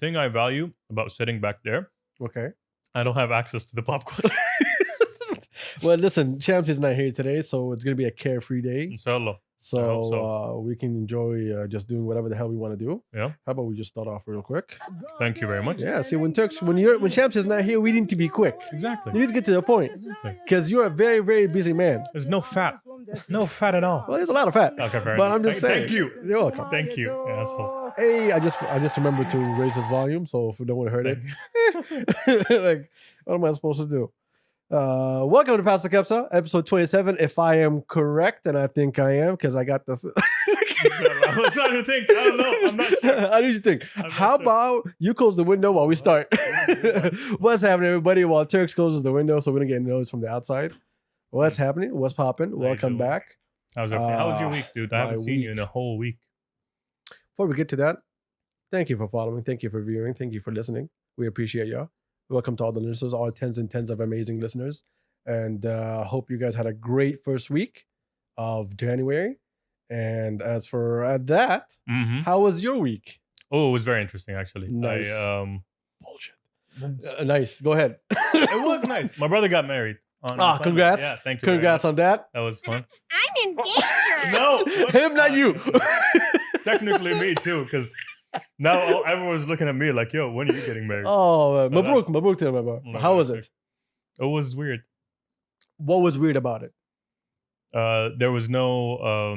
thing I value about sitting back there, Okay. I don't have access to the popcorn. Well, listen, Champs is not here today, so it's gonna be a carefree day. Inshallah. So, we can enjoy just doing whatever the hell we want to do. Yeah. How about we just start off real quick? Thank you very much. Yeah. See, when Champs is not here, we need to be quick. Exactly. You need to get to the point because you're a very, very busy man. There's no fat. No fat at all. Well, there's a lot of fat. Okay, fair But enough. I'm just saying. Thank you. You're welcome. Thank you, asshole. Hey, I just remembered to raise his volume, so if we don't want to hurt it, like, what am I supposed to do? Welcome to Past the Kabsa, episode 27. If I am correct, and I think I am, because I got this. I was trying to think. I don't know. I'm not sure. How did you think? How about you close the window while we start? What's happening, everybody? While Turks closes the window, so we don't get noise from the outside. What's happening? What's popping? Welcome back. How was your week, dude? I haven't seen you in a whole week. Before we get to that, thank you for following. Thank you for viewing. Thank you for listening. We appreciate y'all. Welcome to all the listeners, all tens and tens of amazing listeners. And hope you guys had a great first week of January. And as for that, how was your week? Oh, it was very interesting, actually. Nice. Bullshit. Nice. Go ahead. It was nice. My brother got married. Congrats. Yeah, thank you. Congrats on that. That was fun. I'm in danger. No. Him, not you. Technically me, too, because now everyone's looking at me like, yo, when are you getting married? Oh, Mabruk to him, bro. How was it? It was weird. What was weird about it? There was no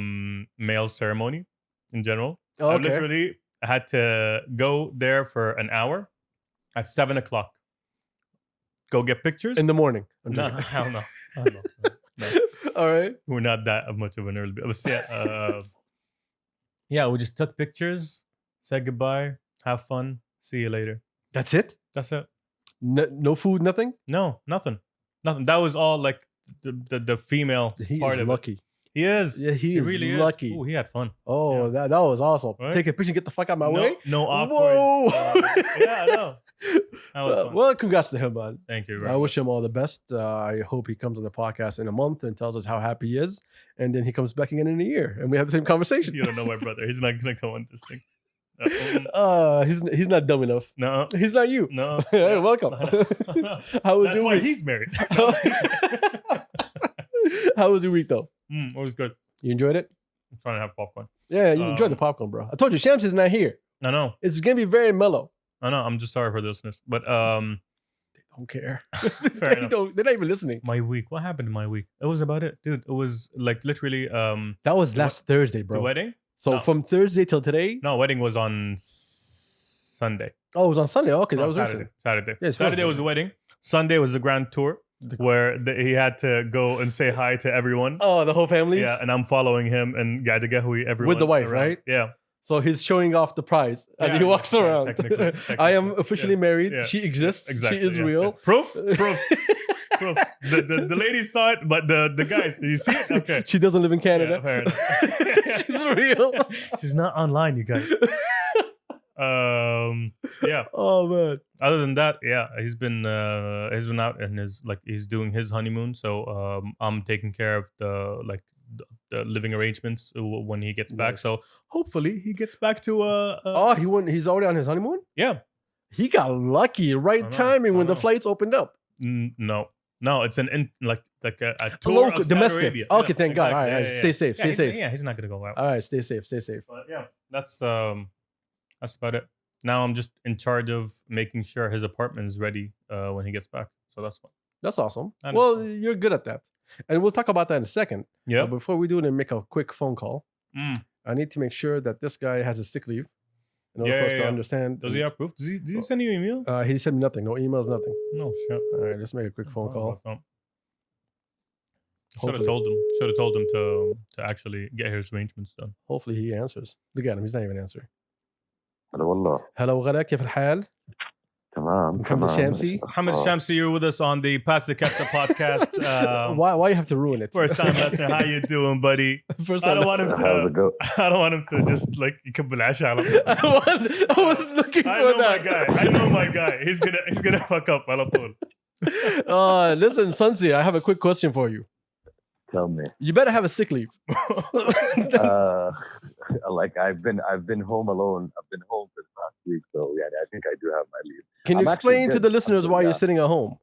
male ceremony in general. Oh, okay. I literally had to go there for an hour at 7 o'clock. Go get pictures. In the morning. No, hell no. No. All right. We're not that much of an early. Yeah, we just took pictures, said goodbye, have fun, see you later. That's it? That's it. No food, nothing? No, nothing. That was all like the female part of lucky. it. He is. Yeah, he is really lucky. Ooh, he had fun. Oh, yeah. that was awesome. Right? Take a picture, get the fuck out of my way. No awkward. Whoa. Yeah, no. That was fun. Well, congrats to him, man. Thank you. I wish him all the best. I hope he comes on the podcast in a month and tells us how happy he is. And then he comes back again in a year and we have the same conversation. You don't know my brother. He's not going to come on this thing. He's not dumb enough. No. He's not you. No. Hey, welcome. How was That's your why week? he's married. How was your week, though? It was good. You enjoyed it? I'm trying to have popcorn. Yeah, you enjoyed the popcorn, bro. I told you, Shams is not here. I know. It's going to be very mellow. I know. I'm just sorry for the listeners. But They don't care. Fair enough. They're not even listening. My week. What happened in my week? It was about it, dude. It was like literally that was last Thursday, bro. The wedding? So No. from Thursday till today? No, wedding was on Sunday. Oh, it was on Sunday. Okay, No, that was Saturday. recent. Saturday. Yeah, it's Saturday Thursday. was the wedding. Sunday was the grand tour where he had to go and say hi to everyone. Oh, the whole family? Yeah, and I'm following him and everyone. With the wife, around. right? Yeah. So he's showing off the prize as Yeah, he walks yeah, around. technically, I am officially married. Yeah. She exists. Exactly. She is yes, real. yeah. Proof. Proof. The ladies saw it, but the guys, do you see it? Okay. She doesn't live in Canada. Yeah, fair enough. She's real. She's not online, you guys. Yeah. Oh man. Other than that, yeah, he's been out and he's doing his honeymoon. So I'm taking care of the living arrangements when he gets back. Nice. So hopefully he gets back to He's already on his honeymoon? yeah. He got lucky. Right timing when the flights opened up. No, it's a tour of Saudi domestic. Arabia. Okay, Yeah, thank God. exactly. All right, Yeah, stay safe. yeah, Stay he's- safe. Yeah, he's not gonna go out. All right, stay safe. Stay safe. But yeah, that's about it. Now I'm just in charge of making sure his apartment is ready when he gets back. So that's fun. That's awesome. I know. Well, you're good at that. And we'll talk about that in a second. Yeah. But before we do it and make a quick phone call, I need to make sure that this guy has a sick leave in order for us to understand. Does he have proof? Did he send you an email? He sent me nothing. No emails, nothing. No shit. All right, let's make a quick phone call. Should have told him. Should have told him to actually get his arrangements done. Hopefully he answers. Look at him. He's not even answering. هلا والله Hello, غلا كيف الحال؟ تمام محمد Shamsi. Mohammed Shamsi, you're with us on the Past the Kabsa podcast. Why you have to ruin it? First time listener, how you doing, buddy? First I time. don't want him how's it go? I don't want him to just like يكب العشاء على طول. I was looking I for know that. my guy. I know my guy. He's gonna fuck up على طول. Listen, Sunsi, I have a quick question for you. Tell me. You better have a sick leave. Like I've been home alone. I've been home for the past week, so yeah, I think I do have my leave. Can you I'm actually explain to good. the listeners why Yeah. you're sitting at home?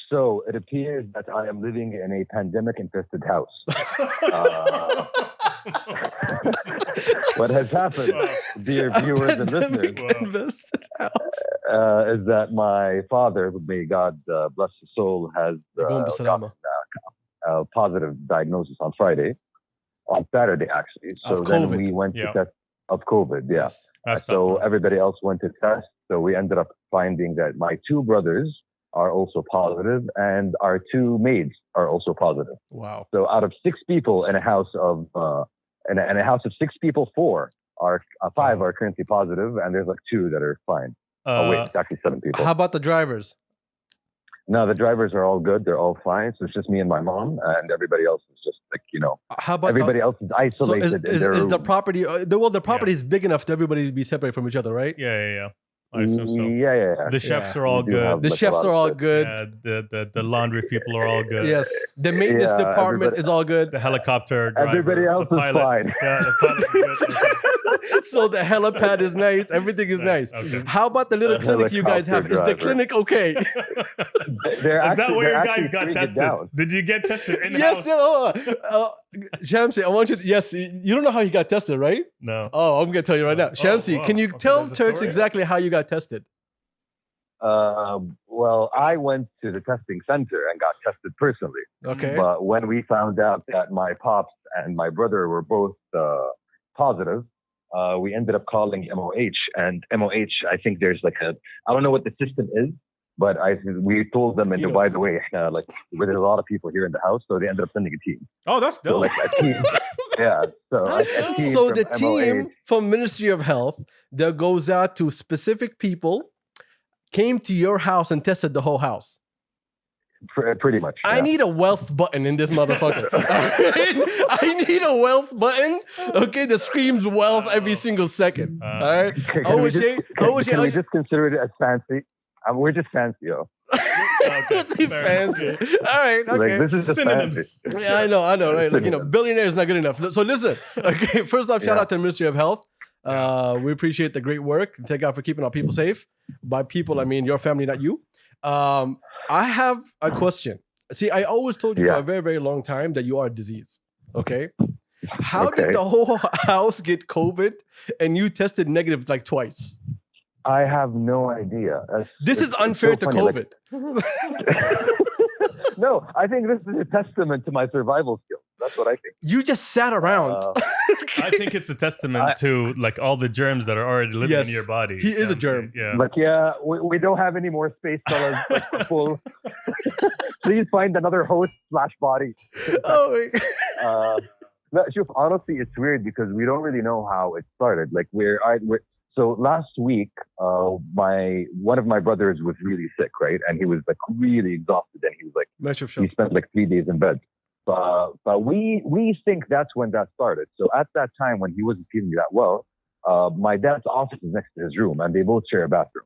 So it appears that I am living in a pandemic-infested house. Uh, what has happened, Wow. dear viewers and listeners, Pandemic invested house. is that my father, may God bless his soul, has Go gotten a positive diagnosis on Saturday actually. So Of then COVID. we went Yeah. to test of COVID. Yeah. Yes. That's So tough, man. everybody else went to test. So we ended up finding that my two brothers are also positive, and our two maids are also positive. Wow. So out of 6 people in a house of in a house of 6 people, 5 are currently positive, and there's like 2 that are fine. Oh wait, it's actually 7 people. How about the drivers? No, the drivers are all good. They're all fine. So it's just me and my mom, and everybody else is just like, How about everybody else is So isolated in their is the room. property? The property is big enough to everybody to be separated from each other, right? Yeah. I assume so. Yeah. The chefs Yeah. are all We do have, good. The like, a chefs lot are of all stuff. good. Yeah, the laundry people are all good. Yes. The maintenance Yeah, department everybody- is all good. The helicopter driver. Everybody else the is pilot. fine. Yeah, the pilot is good. So the helipad is nice. Everything is nice. Okay. How about the little The clinic you guys have? helicopter Is the driver. clinic okay? Is that where you guys got tested? Did you get tested in Yes. house? Shamsi, I want you to, yes, you don't know how you got tested, right? No. Oh, I'm going to tell you right now. Oh, Shamsi, wow. can you Okay, tell there's a Turks story? exactly how you got tested? Well, I went to the testing center and got tested personally. Okay. But when we found out that my pops and my brother were both positive, we ended up calling MOH. And MOH, I think there's like I don't know what the system is, but we told them, and by the way, like there's a lot of people here in the house, so they ended up sending a team. Oh, that's So dope. like a team, yeah. So like a team So from the team MOH. from Ministry of Health that goes out to specific people came to your house and tested the whole house. Pretty much. I yeah. need a wealth button in this motherfucker. I need a wealth button, okay, that screams wealth every single second. All right. Can Oh, we shit. just- Oh, can shit. we just consider it as fancy? We're just fancy, yo. Let's be fair fancy. All right. Okay. Like, this is just Synonyms. fancy. Yeah, I know, right? Like, Synonyms. billionaire is not good enough. So listen, okay, first off, shout Yeah. out to the Ministry of Health. We appreciate the great work. Thank God for keeping our people safe. By people, I mean your family, not you. I have a question. See, I always told you for Yeah. a very, very long time that you are a disease. Okay. How Okay. did the whole house get COVID and you tested negative like twice? I have no idea. This is It's unfair so to funny, like- COVID. No, I think this is a testament to my survival skills. That's what I think. You just sat around. I think it's a testament to like all the germs that are already living Yes. in your body. He is a Shamsi. germ. Yeah. But yeah, we don't have any more space, fellas. Like, we're full. Please find another host/body. Oh, No, Shuf, honestly, it's weird because we don't really know how it started. Like so last week, one of my brothers was really sick, right? And he was like really exhausted, and he was like Metro he spent like 3 days in bed. But we think that's when that started. So at that time when he wasn't feeling that well, my dad's office is next to his room, and they both share a bathroom.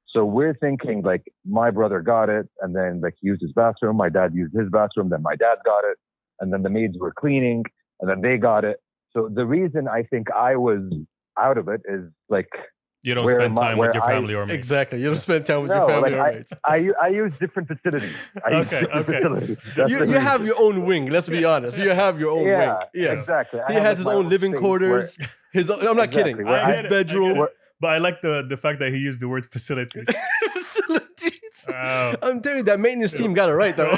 So we're thinking like my brother got it, and then like he used his bathroom. My dad used his bathroom. Then my dad got it, and then the maids were cleaning, and then they got it. So the reason I think I was out of it is like You don't where spend my- time with where your I- family or mates. exactly. You don't spend time with No, your family like, or mates. I use different facilities. I use Okay, different okay. facilities. That's You, the you reason. have your own wing. Let's be honest. You have your own Yeah, wing. Yes. exactly. I He have, has like, his my own living space quarters. His own, I'm not Exactly, kidding. where I His get it, I get bedroom. it. But I like the fact that he used the word facilities. Facilities. Wow. I'm telling you, that maintenance team got it right though.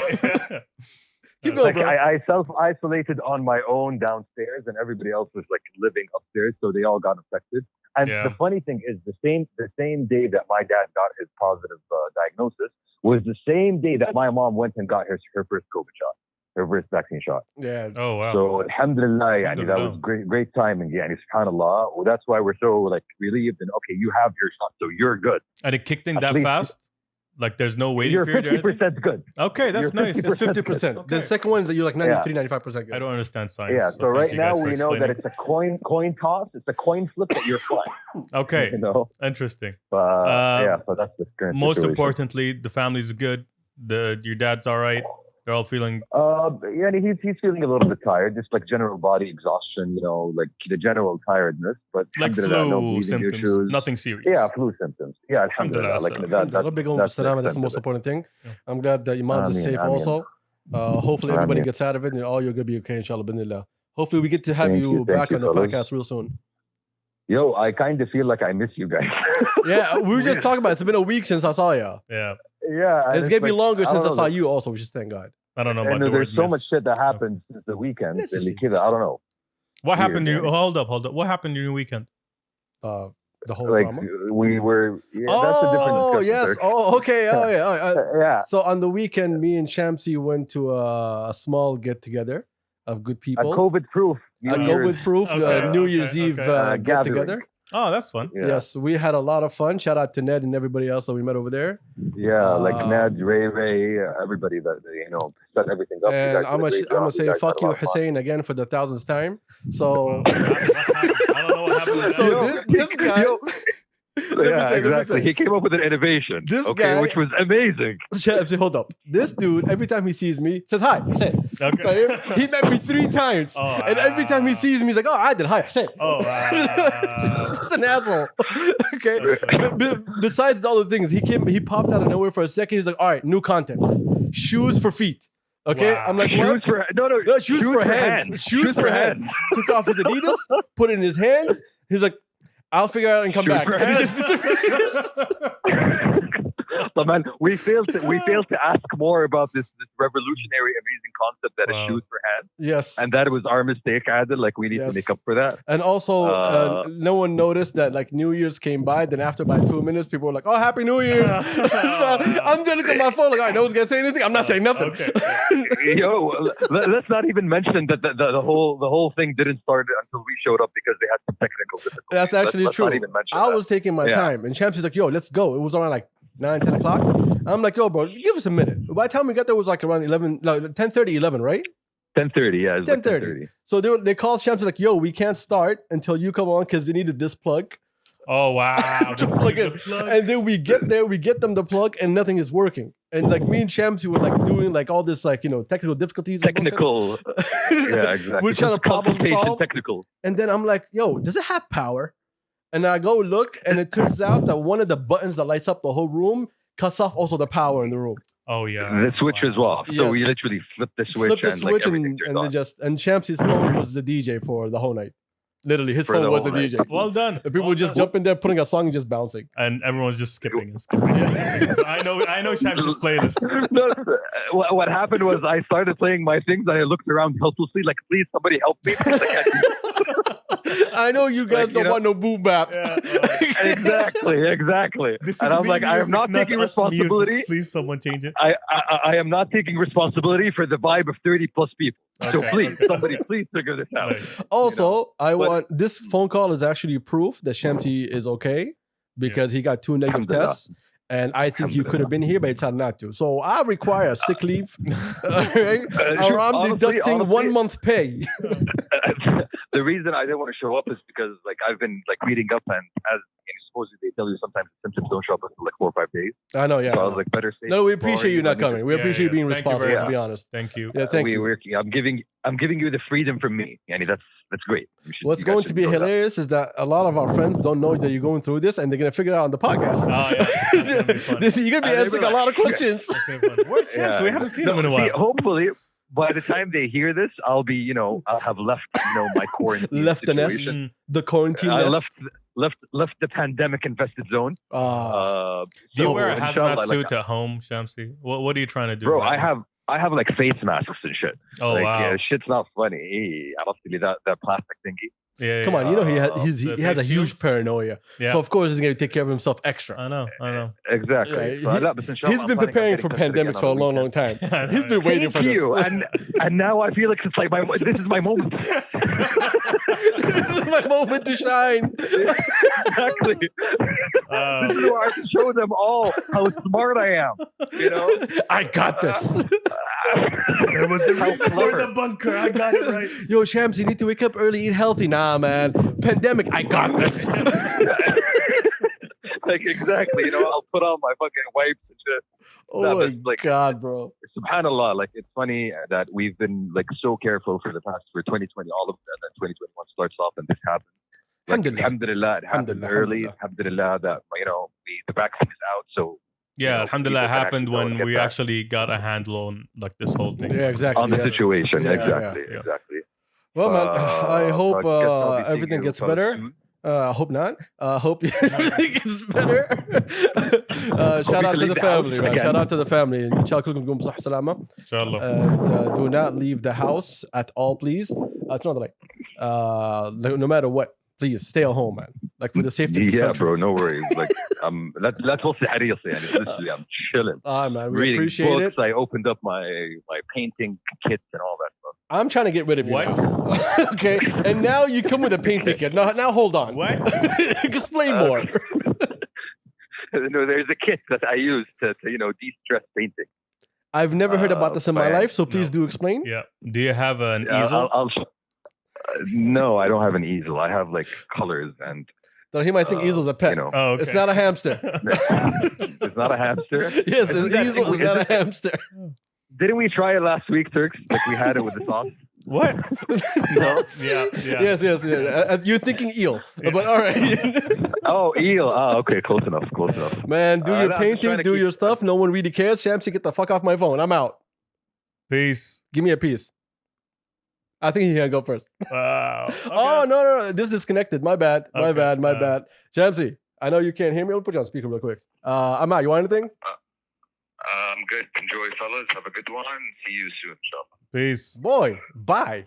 Keep going, Like bro. I self-isolated on my own downstairs, and everybody else was like living upstairs, so they all got affected. And Yeah. the funny thing is, the same day that my dad got his positive diagnosis was the same day that my mom went and got her first COVID shot, her first vaccine shot. Yeah. Oh wow. So alhamdulillah, yani, that Alhamdulillah. was great timing. Yani, subhanallah. Well, that's why we're so like relieved. And okay, you have your shot, so you're good. And it kicked in At that least- fast? Like there's no waiting You're period or anything? 50% good. Okay, that's you're nice. 50% That's 50%. Okay. The second one is that you're like 93, 95% good. I don't understand science. Yeah. So thank right you now guys for we know that explaining. it's a coin toss. It's a coin flip that you're flying. Okay, You know. interesting. Yeah. So that's the current Most situation. importantly, the family's good. Your dad's all right. They're all feeling. Yeah, he's feeling a little bit tired, just like general body exhaustion, like the general tiredness. But Like alhamdulillah, no flu breathing symptoms, issues. nothing serious. Yeah, flu symptoms. Yeah, alhamdulillah. Like Alhamdulillah, big that's the that's the extent most of it. important thing. Yeah. I'm glad that Imam's is Ameen, safe ameen. also. Hopefully everybody Ameen. gets out of it and all you're gonna be okay, inshallah, binillah. Hopefully we get to have Thank you you, thank back you, on the fellas. podcast real soon. Yo, I kind of feel like I miss you guys. Yeah, we were just talking about it. It's been a week since I saw you. Yeah. Yeah, and It's gonna be like, longer since I don't saw know, you also, which is thank God. I don't know about And the there's word so miss. much shit that happened since the weekend. Yes, yes, Really, yes. I don't know. What happened? Weird, man. Hold up. What happened during the weekend? The whole Like drama. we were. Yeah, that's a different Oh discussion. yes. sir. Oh okay. Oh yeah. Yeah. So on the weekend, me and Shamsi went to a small get together of good A people. COVID-proof. A COVID-proof Okay, New okay, Year's Eve okay. get Gathering. together. Oh, that's fun. Yeah. Yes, we had a lot of fun. Shout out to Ned and everybody else that we met over there. Yeah, like Uh, Ned, Ray, everybody that set everything up. You And guys I'm did a great gonna job. say guys fuck had a you, lot of fun. Hussein, again for the thousandth time. So, I don't know what happened. so Yo, this guy. Yo, Let me yeah, say, let me exactly. say. He came up with an innovation. This okay, guy- which was amazing. Shamsi, hold up. This dude, every time he sees me, says hi. Hussein. okay. He met me 3 times, Oh, and every time he wow. sees me, he's like, "Oh, I did. Hi, Hussein." Oh, wow. Just an asshole. Okay. Besides the other things, he popped out of nowhere for a second. He's like, "All right, new content. Shoes for feet." Okay. Wow. I'm like, Shoes "What?" for no, No, shoes for hands. Shoes for hands. Took off his Adidas, put it in his hands. He's like, "I'll figure it out and come Shoes back." for And he hands. just disappears. So man, we failed to ask more about this revolutionary, amazing concept that Wow. is shoes for hands, Yes. and that was our mistake, Adel. Like we need Yes. to make up for that. And also, no one noticed that like New Year's came by. Then after by 2 minutes, people were like, "Oh, Happy New Year's!" So I'm just looking at my phone like, "I know who's gonna say anything." I'm not saying nothing. Okay. Yo, let's not even mention that the whole thing didn't start until we showed up because they had some technical difficulties. That's actually let's true. Not even mention I that. was taking my Yeah. time, and Champsy's like, "Yo, let's go." It was around like 9, 10 o'clock. I'm like, "Yo, bro, give us a minute." By the time we got there, it was like around 11, like 10:30, 11, right? 10:30. Yeah, it was like 10:30. 10:30. So they called Champsy like, "Yo, we can't start until you come on because they needed this plug." Oh, wow. To plug in. And then we get there, we get them the plug, and nothing is working. And like me and Champsy were like doing like all this like technical difficulties. and bullshit. Technical. Yeah, exactly. We're trying to problem Consultation solve. Technical. And then I'm like, "Yo, does it have power?" And I go look, and it turns out that one of the buttons that lights up the whole room cuts off also the power in the room. Oh, yeah. The switch was off, so Yes. we literally flipped the switch Flip the and switch like everything turned and on. then just and Champsy's phone was the DJ for the whole night. Literally, his For phone the was the whole night. DJ. Well done. The people Well would just done. jump in there, putting a song and just bouncing. And everyone's just skipping and skipping. I know Shams's playlist. No, what happened was I started playing my things and I looked around helplessly, like, please, somebody help me. Because I can't do I know you guys Like, don't you know- want no boom bap. Yeah, exactly. This And is I'm me like, I am music, not taking us responsibility. music. Please, someone change it. I am not taking responsibility for the vibe of 30 plus people. So Okay, please, okay. somebody, please figure this out. Nice. Also, I but- want this phone call is actually proof that Shamsi is okay because he got 2 negative Alhamdulillah. tests. And I think he could have been here, but he decided not to. So I require sick leave. All right? Or I'm Honestly- deducting honestly- 1 month pay. The reason I didn't want to show up is because like I've been like reading up and as supposedly they tell you sometimes the symptoms don't show up until like 4 or 5 days. I know, yeah. So I was like, better safe. No, we than sorry. appreciate you not Let me coming. We Yeah, appreciate you yeah. being Thank you responsible, very to be much. honest. Thank you. Yeah, thank you. I'm giving you the freedom from me. Yani that's great. What's You guys going should to be enjoy that. hilarious is that a lot of our friends don't know that you're going through this, and they're gonna figure it out on the podcast. Oh, yeah. That's gonna be fun. You're gonna be And they answering were a lot of like, questions. That's gonna be fun. Where's Shams? Yeah. We haven't seen No, him in a see, while. hopefully, by the time they hear this, I'll be, I'll have left, my quarantine Left the nest. situation. The quarantine I nest. left the pandemic infested zone. Do you So, wear a inshallah, hazmat suit at home, Shamsi? What are you trying to do? bro? right now? I have like face masks and shit. Oh, like, wow. yeah, shit's not funny. I love to be that plastic thingy. Yeah, Come on, you know he The has a face huge shields? paranoia. Yeah. So of course he's gonna take care of himself extra. I know. Exactly. Yeah, So, لا, بس إن شاء He's الله been I'm planning on preparing getting for tested again pandemics for a on the long, long weekend. time. He's been waiting for Thank this. you. And now I feel like it's like this is my moment. This is my moment to shine. Exactly. This is where I can show them all how smart I am. I got this. There was the reason for clever. the bunker. I got it right. Yo, Shams, you need to wake up early, eat healthy. Nah, man. Pandemic, I got this. Like exactly. I'll put on my fucking wipes and shit. Oh Nah, my but, like, god, bro. subhanallah, like it's funny that we've been like so careful for 2020, all of it, and then 2021 starts off and this happens. Like, alhamdulillah, it happened early. Alhamdulillah that the vaccine is out. So yeah, alhamdulillah, it happened when we back. actually got a handle on like this whole thing. Yeah, exactly. On the situation, Yeah, exactly. Well, man, I hope so I guess I'll be seeing everything you gets fellas better. soon. I hope not. Hope everything gets better. Shout out to leave the the family, house man. again. Shout out to the family. Inshallah, كلكم تقوموا بصحة وسلامة. Inshallah. And do not leave the house at all, please. It's not like no matter what, please stay at home, man. Like for the safety of this Yeah, country. bro, no worries. Like لا توصي حريصي يعني. Literally, I'm chilling. Man, we Reading appreciate books. it. I opened up my painting kits and all that stuff. I'm trying to get rid of you. What? Now. Okay, and now you come with a painting kit. Now hold on. What? Explain more. No, there's a kit that I use to de-stress painting. I've never heard about this in my but- life, so please No. do explain. Yeah. Do you have an Yeah, easel? No, I don't have an easel. I have like colors and So he might think easel's a pet. Oh, okay. It's not a hamster. it's not a hamster. Yes, Isn't an that- easel is not a hamster. Didn't we try it last week, Turks? Like we had it with the sauce. What? No. Yeah. Yes. You're thinking eel, but all right. Oh, eel. Oh, okay, close enough. Man, do your I'm just painting, trying to do keep- your stuff. No one really cares. Shamsi, get the fuck off my phone. I'm out. Peace. Give me a piece. I think he can go first. Wow. Oh, no. This is disconnected. My bad. My Okay, bad. Shamsi, I know you can't hear me. I'll put you on speaker real quick. I'm out. You want anything? I'm good. Enjoy, fellas. Have a good one. See you soon, inshallah. Peace. Boy, bye.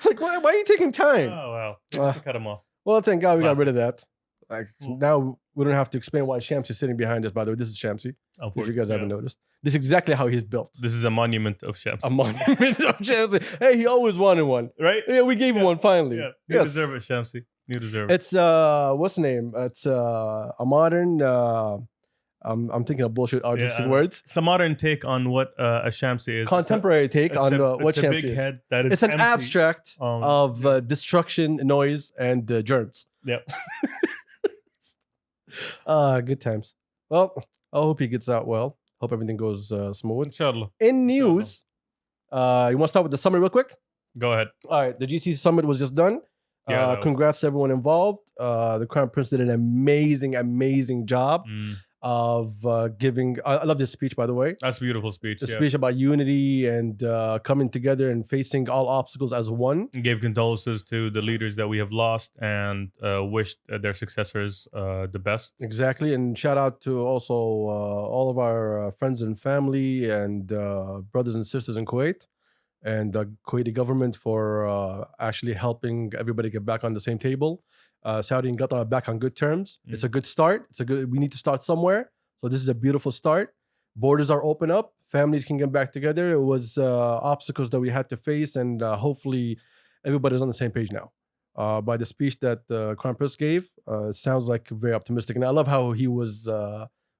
Like, why are you taking time? Oh, wow. Uh, Cut him off. Well, thank God we got Classic. rid of that. Like now we don't have to explain why Shamsi is sitting behind us. By the way, this is Shamsi. If you guys haven't noticed, this is exactly how he's built. This is a monument of Shams. A monument of Shamsi. Hey, he always wanted one. Right? Yeah, we gave him one finally. Yeah. You Yes. deserve it, Shamsi. You deserve it. It's what's the name? It's a modern. I'm thinking of bullshit artistic Yeah. words. It's a modern take on what a Shamsi is. Contemporary take It's on a, what it's a Shamsi big is. head that is It's an empty. abstract Um, of destruction, noise, and germs. Yep. Good times. Well, I hope he gets out well. Hope everything goes smooth. Inshallah. In news, you want to start with the summit real quick? Go ahead. All right, the GC summit was just done. Yeah, that was- Congrats to everyone involved. The Crown Prince did an amazing job of giving. I love this speech, by the way. That's a beautiful speech. The Yeah. speech about unity and coming together and facing all obstacles as one. He gave condolences to the leaders that we have lost and wished their successors the best. Exactly, and shout out to also all of our friends and family and brothers and sisters in Kuwait and the Kuwaiti government for actually helping everybody get back on the same table. Saudi and Qatar are back on good terms. It's a good start. We need to start somewhere. So this is a beautiful start. Borders are open up. Families can get back together. It was obstacles that we had to face, and hopefully everybody's on the same page now. By the speech that Crown Prince gave, it sounds like very optimistic. And I love how he was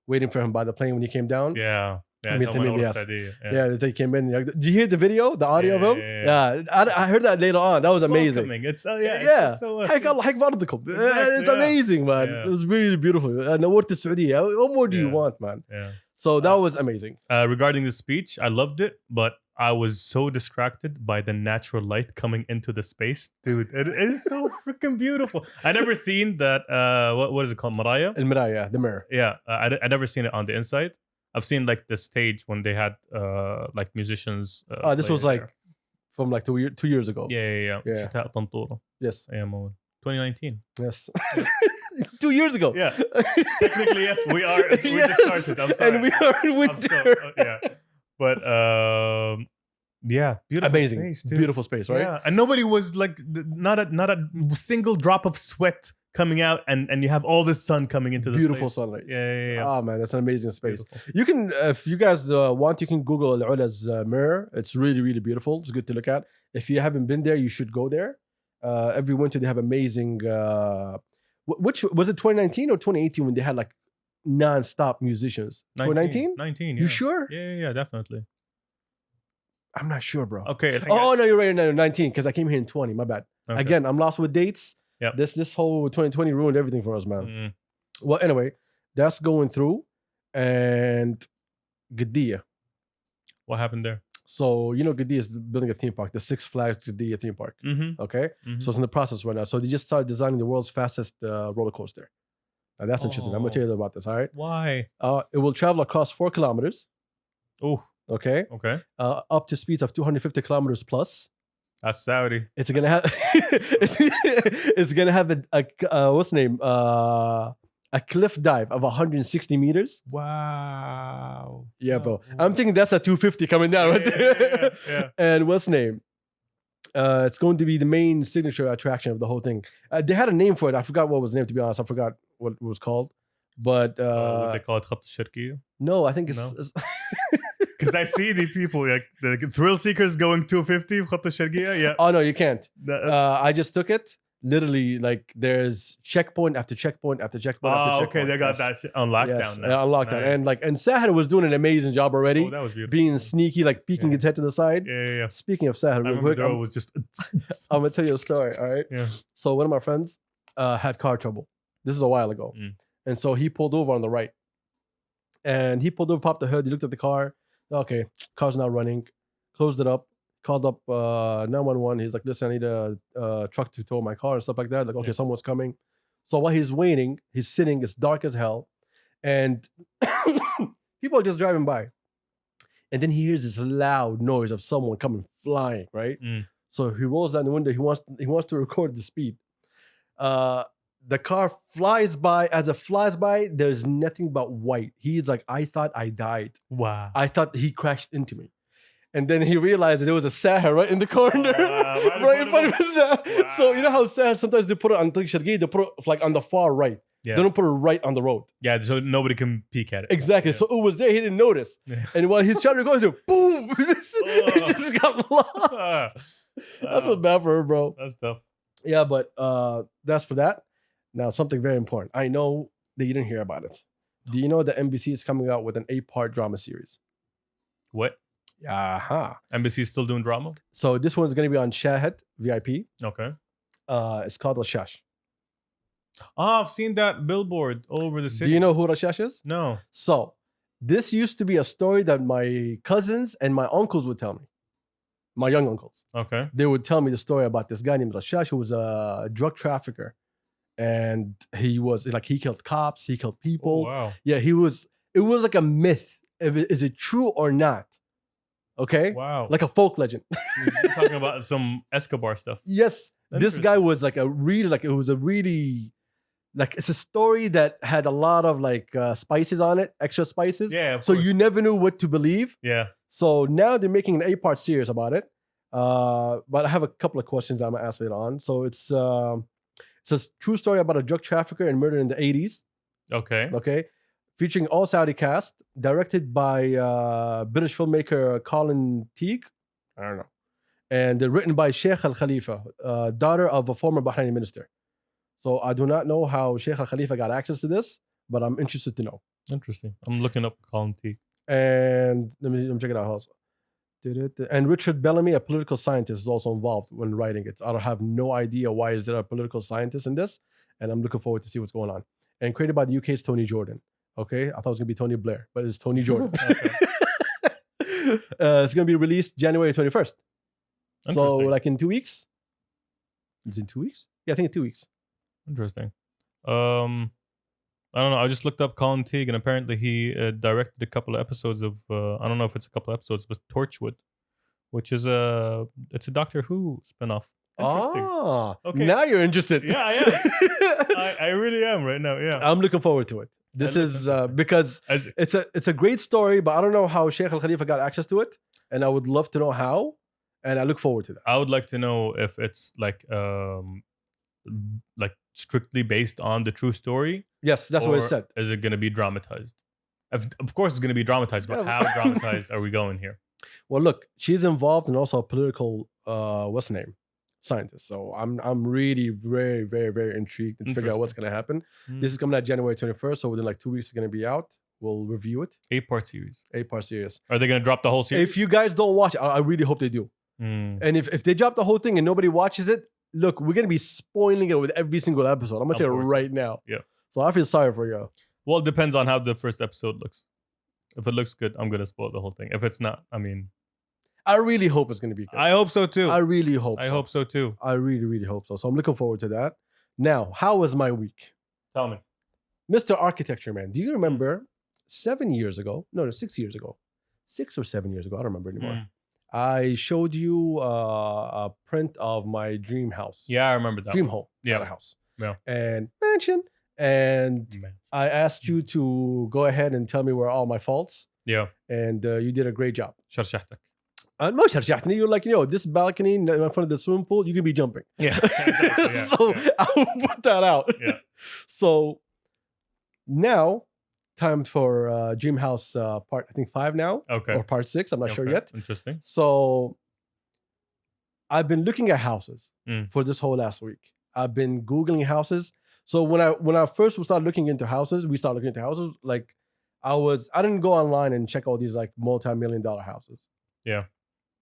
waiting for him by the plane when he came down. Yeah. I mean, Thelma yes. Al-Sadi, Yeah, they came in. Did you hear the video, the audio of him? Yeah. I heard that later on. That was amazing. Welcoming. It's Yeah. It's so, حياك برضكم. Exactly, It's yeah. amazing, man. Yeah. It was really beautiful. نورت السعودية. What more do you Yeah. want, man? yeah. So that was amazing. Regarding the speech, I loved it, but I was so distracted by the natural light coming into the space. Dude, it is so freaking beautiful. I never seen that, what is it called? Maraya? المراية, the mirror. Yeah, I never seen it on the inside. I've seen like the stage when they had like musicians. This play was it like there. from like 2 years ago. Yeah. Yeah. شتاء طنطورة. Yes. Yeah, مول. 2019. Yes. 2 years ago. Yeah. Technically, yes, we are. We Yes. just started. I'm sorry. And we are in I'm winter. yeah. But yeah, beautiful Amazing. space, dude. Beautiful space, right? Yeah, and nobody was like not a single drop of sweat coming out, and you have all this sun coming into the Beautiful place. sunlight. Yeah. Oh man, that's an amazing space. Beautiful. You can, if you guys want, you can Google Al-Ula's mirror. It's really beautiful. It's good to look at. If you haven't been there, you should go there. Every winter they have amazing. Which was it, 2019 or 2018 when they had like non-stop musicians? 2019? 19. You Yeah. sure? Yeah, definitely. I'm not sure, bro. Okay. I think Oh no, you're right. No, 19 because I came here in 20. My bad. okay. Again, I'm lost with dates. Yep. This whole 2020 ruined everything for us, man. Mm. Well, anyway, that's going through, and qiddiya. What happened there? So you know, Qiddiya is building a theme park, the Six Flags Qiddiya theme park. Mm-hmm. Okay, so it's in the process right now. So they just started designing the world's fastest roller coaster. And that's interesting. I'm gonna tell you about this. All right. Why? It will travel across 4 kilometers. Oh, Okay. okay. Up to speeds of 250 kilometers plus. That's Saudi. It's gonna have. it's gonna have a what's the name? A cliff dive of 160 meters. Wow. Yeah, bro. I'm thinking that's a 250 coming down right there. Yeah. And what's the name? It's going to be the main signature attraction of the whole thing. They had a name for it. I forgot what was the name, to be honest. I forgot what it was called. But What they call it Khatt al-Sharqiyya? no, I think it's... No? Because I see the people, like the thrill seekers going 250 Khatt al-Sharqiyya. Yeah. Oh, no, you can't. That- I just took it. Literally, like, there's checkpoint after checkpoint after checkpoint after oh, checkpoint. okay. They got Yes. that shit on lockdown Yes, now. on lockdown. Nice. And Sahar was doing an amazing job already. Oh, that was beautiful. Being sneaky, like peeking Yeah. his head to the side. Yeah. Speaking of Sahar, I real remember quick, Daryl was just. I'm gonna tell you a story. All right. Yeah. So one of my friends had car trouble. This is a while ago, Mm. and so he pulled over on the right. And he pulled over, popped the hood. He looked at the car. Okay, car's not running. Closed it up. Called up 911. He's like, "Listen, I need a truck to tow my car and stuff like that." Like, okay, Yeah. someone's coming. So while he's waiting, he's sitting. It's dark as hell, and people are just driving by. And then he hears this loud noise of someone coming flying. Right. Mm. So he rolls down the window. He wants to record the speed. The car flies by. As it flies by, there's nothing but white. He's like, I thought I died. Wow. I thought he crashed into me. And then he realized that there was a Sahar right in the corner. Wow, right in front of his Sahar. Wow. So you know how Sahar, sometimes they put it on Tariq Sharqi, they put it like on the far right. Yeah. They don't put it right on the road. Yeah. So nobody can peek at it. Exactly. Yeah. So it was there, he didn't notice. Yeah. And while he's trying to go, he's boom! It just got lost. Ah. I feel bad for her, bro. That's tough. Yeah, but that's for that. Now, something very important. I know that you didn't hear about it. Do you know that NBC is coming out with an 8-part drama series? What? Aha. Embassy is still doing drama? So this one's going to be on Shahid VIP. Okay. It's called Rashash. Oh, I've seen that billboard all over the city. Do you know who Rashash is? No. So this used to be a story that my cousins and my uncles would tell me. My young uncles. Okay. They would tell me the story about this guy named Rashash who was a drug trafficker. And he was like, he killed cops, he killed Oh, people. wow. Yeah, it was like a myth. Is it true or not? Okay? Wow. Like a folk legend. You're talking about some Escobar stuff. Yes. This guy Interesting. was like it's a story that had a lot of like spices on it, extra spices. Yeah. Of So course. you never knew what to believe. Yeah. So now they're making an 8-part series about it. But I have a couple of questions I'm gonna ask later on. So it's a true story about a drug trafficker and murder in the 80s. Okay. Okay. Featuring all Saudi cast, directed by British filmmaker Colin Teague. I don't know. And written by Sheikh Al Khalifa, daughter of a former Bahraini minister. So I do not know how Sheikh Al Khalifa got access to this, but I'm interested to know. Interesting. I'm looking up Colin T. And let me check it out also. And Richard Bellamy, a political scientist, is also involved when writing it. I don't have no idea why is there a political scientist in this, and I'm looking forward to see what's going on. And created by the UK's Tony Jordan. Okay, I thought it was gonna be Tony Blair, but it's Tony Jordan. Okay. It's gonna be released January 21st. So Interesting. like in 2 weeks. Is it in 2 weeks? Yeah, I think in 2 weeks. Interesting. I don't know. I just looked up Colin Teague, and apparently he directed a couple of episodes of. I don't know if it's a couple of episodes, but Torchwood, which is it's a Doctor Who spinoff. Interesting. Ah, Okay. now you're interested. Yeah, I am. I really am right now. Yeah. I'm looking forward to it. This looks is interesting. because As it's a great story, but I don't know how Sheikh Al Khalifa got access to it, and I would love to know how, and I look forward to that. I would like to know if it's like strictly based on the true story. Yes, that's what it or said. Is it going to be dramatized? Of course, it's going to be dramatized, but Yeah. how dramatized are we going here? Well, look, she's involved and also a political what's the name? Scientist. So I'm really very, very, very intrigued to figure out what's gonna happen. Hmm. This is coming out January 21st, so within like 2 weeks it's gonna be out. We'll review it. 8-part series. 8-part series. Are they going to drop the whole series? If you guys don't watch it, I really hope they do. Hmm. And if they drop the whole thing and nobody watches it, look, we're gonna be spoiling it with every single episode. I'm gonna Of tell you course. right now. Yeah. So I feel sorry for you. Well, it depends on how the first episode looks. If it looks good, I'm gonna spoil the whole thing. If it's not, I mean, I really hope it's going to be good. I hope so too. I really hope I so. hope so too. I really, really hope so. So I'm looking forward to that. Now, how was my week? Tell me. Mr. Architecture Man, do you remember 7 years ago? No, 6 years ago. 6 or 7 years ago. I don't remember anymore. I showed you a print of my dream house. Yeah, I remember that. Dream one. home. Yeah. Not a house. Yeah. And mansion. And Man. I asked you to go ahead and tell me where all my faults. Yeah. And you did a great job. شرشحتك. No, شرشحتني. You're like, this balcony in front of the swimming pool, you can be jumping. Yeah. Exactly, yeah, So I will put that out. Yeah. So now, time for Dream House part, I think 5 now. Okay. Or part 6. I'm not sure Okay. yet. Interesting. So I've been looking at houses Mm. for this whole last week. I've been Googling houses. So when I first started looking into houses, like I didn't go online and check all these like multi-million-dollar houses. Yeah.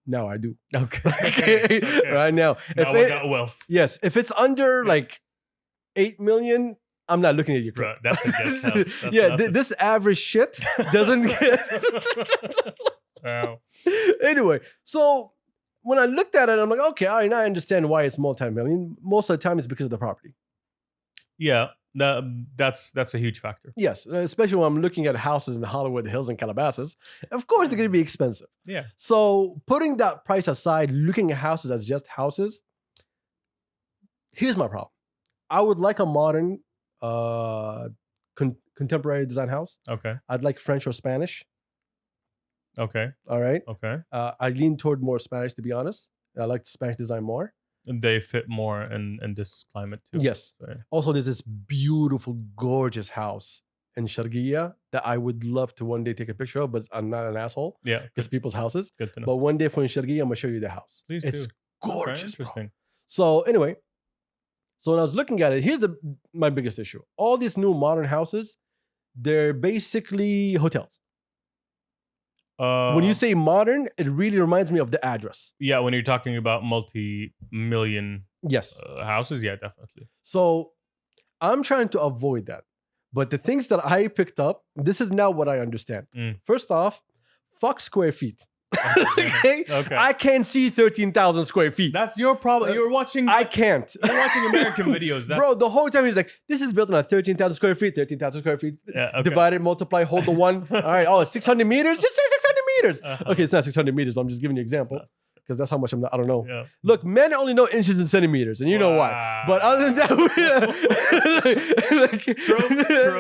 Now I do. Okay. Okay. Right now. Now we got wealth. Yes. If it's under like 8 million, I'm not looking at your Bro, crap. that's a guest house. That's Yeah, nothing. this average shit doesn't get. Wow. Anyway, so when I looked at it, I'm like, okay, all right, now I understand why it's multi-million. Most of the time, it's because of the property. Yeah. That's a huge factor. Yes, especially when I'm looking at houses in the Hollywood Hills and Calabasas. Of course, they're going to be expensive. Yeah. So putting that price aside, looking at houses as just houses, here's my problem. I would like a modern, contemporary design house. Okay. I'd like French or Spanish. Okay. All right. Okay. I lean toward more Spanish, to be honest. I like the Spanish design more. And they fit more in this climate too. Yes. So, Also, there's this beautiful, gorgeous house in Sharqiya that I would love to one day take a picture of, but I'm not an asshole. yeah. It's people's houses. Good to know. But one day for Sharqiya, I'm going to show you the house. Please It's do. gorgeous. Okay, interesting. Bro. So anyway, when I was looking at it, here's my biggest issue. All these new modern houses, they're basically hotels. When you say modern, it really reminds me of the address. yeah, when you're talking about multi-million Yes. houses, yeah, definitely. So I'm trying to avoid that. But the things that I picked up, this is now what I understand. Mm. First off, fuck square feet. Okay? Okay. I can't see 13,000 square feet. That's your problem. You're watching. I can't. You're watching American videos. That's, Bro, the whole time he's like, this is built on 13,000 square feet, 13,000 square feet. Yeah, okay. Divide it, multiply, hold the one. All right. Oh, it's 600 meters? Just say 600 meters. Uh-huh. Okay, it's not 600 meters, but I'm just giving you an example not. because that's how much I don't know. Yeah. Look, men only know inches and centimeters, and you know why. But other than that, True,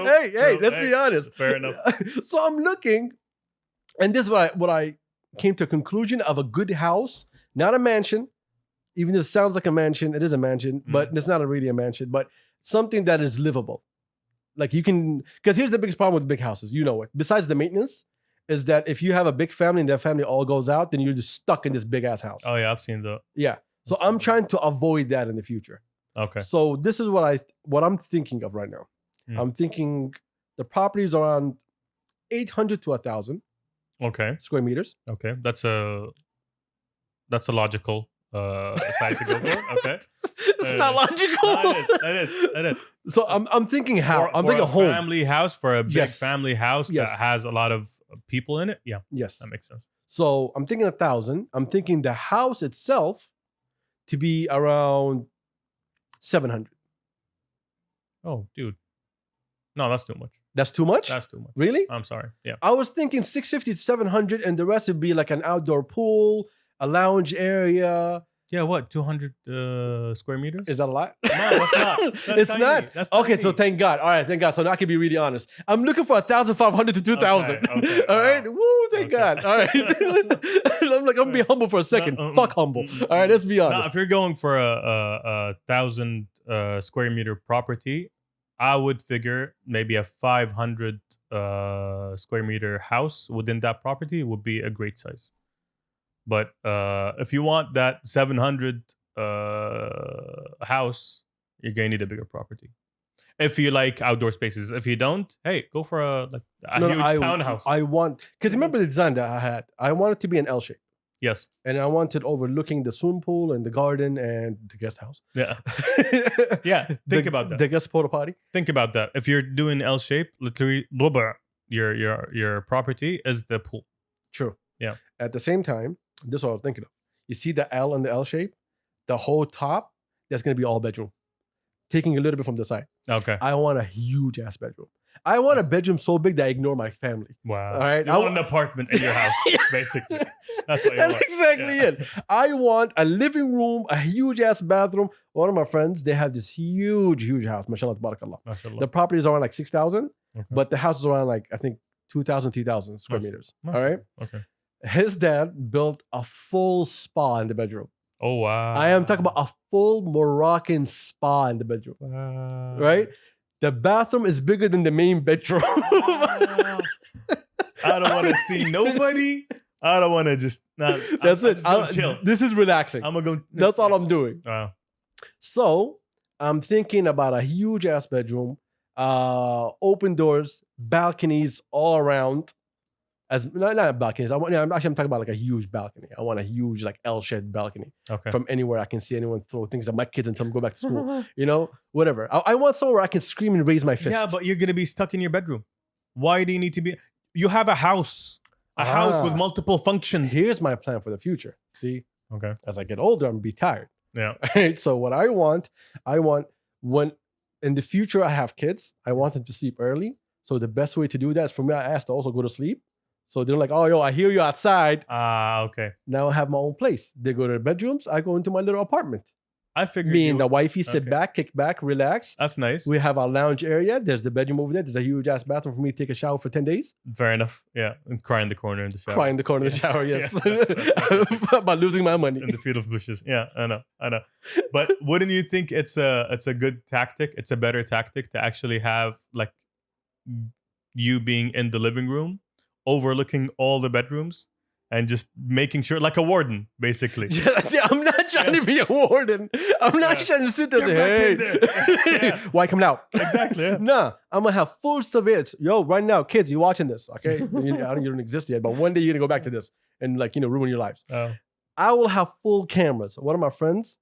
hey, let's be honest. Fair enough. So I'm looking, and this is what I came to a conclusion of a good house, not a mansion. Even though it sounds like a mansion, it is a mansion, but it's not really a mansion, but something that is livable. Like you can, because here's the biggest problem with big houses. You know it. Besides the maintenance, is that if you have a big family and that family all goes out, then you're just stuck in this big ass house. Oh yeah, I've seen the. Yeah. So I'm trying to avoid that in the future. Okay. So this is what I'm thinking of right now. Mm. I'm thinking the property is around 800 to 1,000 Okay. square meters. Okay. That's a logical side to go for. Okay. It's not logical. No, it is. So I'm thinking how. I'm for thinking a home. family house, for a big Yes. family house Yes. that has a lot of people in it. Yeah, Yes. that makes sense. So I'm thinking 1,000. I'm thinking the house itself to be around 700. Oh, dude. No, that's too much. That's too much? That's too much. Really? I'm sorry. Yeah. I was thinking 650 to 700, and the rest would be like an outdoor pool, a lounge area. Yeah, what? 200 square meters? Is that a lot? No, that's not. That's It's tiny. not. That's Okay, tiny. so thank God. All right, thank God. So now I can be really honest. I'm looking for 1,500 to 2,000. Okay, All right. wow. Woo, thank Okay. God. All right. I'm gonna be humble for a second. Fuck humble. All right, let's be Now, honest. if you're going for a 1,000 square meter property, I would figure maybe a 500 square meter house within that property would be a great size. But if you want that 700 house, you're gonna need a bigger property. If you like outdoor spaces, if you don't, hey, go for a huge townhouse. I want, because remember the design that I had? I want it to be an L shape. Yes. And I want it overlooking the swimming pool and the garden and the guest house. Yeah. Yeah. Think about that. The guest porta potty. Think about that. If you're doing L shape, literally, ربع, your property is the pool. True. Yeah. At the same time, this is what I was thinking of. You see the L and the L shape? The whole top, that's going to be all bedroom. Taking a little bit from the side. Okay. I want a huge ass bedroom. I want a bedroom so big that I ignore my family. Wow. All right. You want an apartment in your house, basically. That's what you That's want. exactly it. I want a living room, a huge ass bathroom. One of my friends, they have this huge house. Mashallah, tabarakallah. Mashallah. The property is around like 6,000, Okay. but the house is around like, I think, 2,000, 3,000 square Mashallah. meters. Mashallah. All right. Okay. His dad built a full spa in the bedroom. Oh wow. I am talking about a full Moroccan spa in the bedroom. Wow. Right? The bathroom is bigger than the main bedroom. Wow. I don't want to see nobody. I don't want to just. Nah, That's I'm it. just gonna chill. This is relaxing. I'm gonna go. That's all I'm doing. Wow. So I'm thinking about a huge ass bedroom, open doors, balconies all around. As not balconies. I'm talking about like a huge balcony. I want a huge like L-shaped balcony Okay. from anywhere I can see anyone throw things at my kids and tell them go back to school. You know, whatever. I want somewhere I can scream and raise my fist. Yeah, but you're gonna be stuck in your bedroom. Why do you need to be? You have a house with multiple functions. Here's my plan for the future. See, Okay. as I get older, I'm gonna be tired. Yeah. Right? So what I want when in the future I have kids, I want them to sleep early. So the best way to do that is for me, I ask to also go to sleep. So they're like, oh, yo, I hear you outside. Okay. Now I have my own place. They go to their bedrooms. I go into my little apartment. I figured. Me and you- the wifey sit okay. back, kick back, relax. That's nice. We have our lounge area. There's the bedroom over there. There's a huge ass bathroom for me to take a shower for 10 days. Fair enough. Yeah. And cry in the corner in the shower. Cry in the corner of the shower, yes. Yeah. About losing my money. In the field of bushes. Yeah, I know. But wouldn't you think it's a good tactic? It's a better tactic to actually have like you being in the living room, overlooking all the bedrooms, and just making sure, like a warden, basically. Yeah, see, I'm not trying to be a warden. I'm not Yeah. trying to sit there and Get back in say, hey, there. Yeah. why coming out? Exactly. Yeah. Nah, I'm gonna have full surveillance. Yo, right now, kids, you watching this, okay? You don't exist yet, but one day you're gonna go back to this and like, ruin your lives. Oh. I will have full cameras. One of my friends,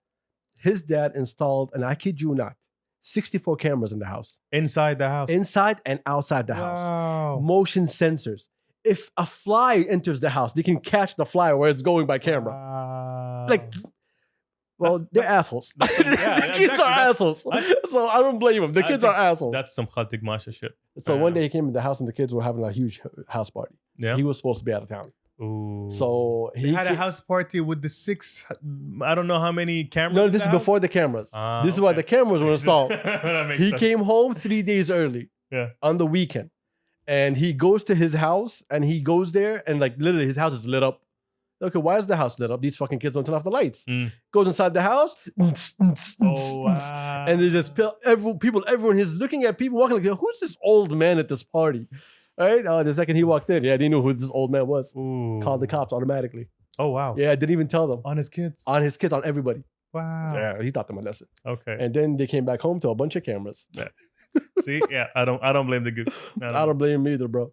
his dad installed, and I kid you not, 64 cameras in the house. Inside the house. Inside and outside the house. Wow. Motion sensors. If a fly enters the house, they can catch the fly where it's going by camera. Wow. Like, well, they're that's- assholes. that's- The yeah, kids exactly. are assholes. So I don't blame them. The I kids are think assholes. That's some Khaltik Masha shit. So one day he came in the house and the kids were having a huge house party. Yeah. He was supposed to be out of town. Ooh. So He had a house party with the 6, I don't know how many cameras. No, in this the is house? before the cameras. Ah, This is why okay. the cameras were installed. That makes He sense. came home 3 days early. Yeah. On the weekend. And he goes to his house and he goes there and like literally his house is lit up. Okay, why is the house lit up? These fucking kids don't turn off the lights. Mm. Goes inside the house. Oh, wow. And there's just everyone he's looking at people walking like, who's this old man at this party? Right? Oh, the second he walked in, yeah, they knew who this old man was. Ooh. Called the cops automatically. Oh, wow. Yeah, I didn't even tell them. On his kids. On his kids, on everybody. Wow. Yeah, he taught them a lesson. Okay. And then they came back home to a bunch of cameras. See, yeah, I don't blame the goose. I don't blame him either, bro.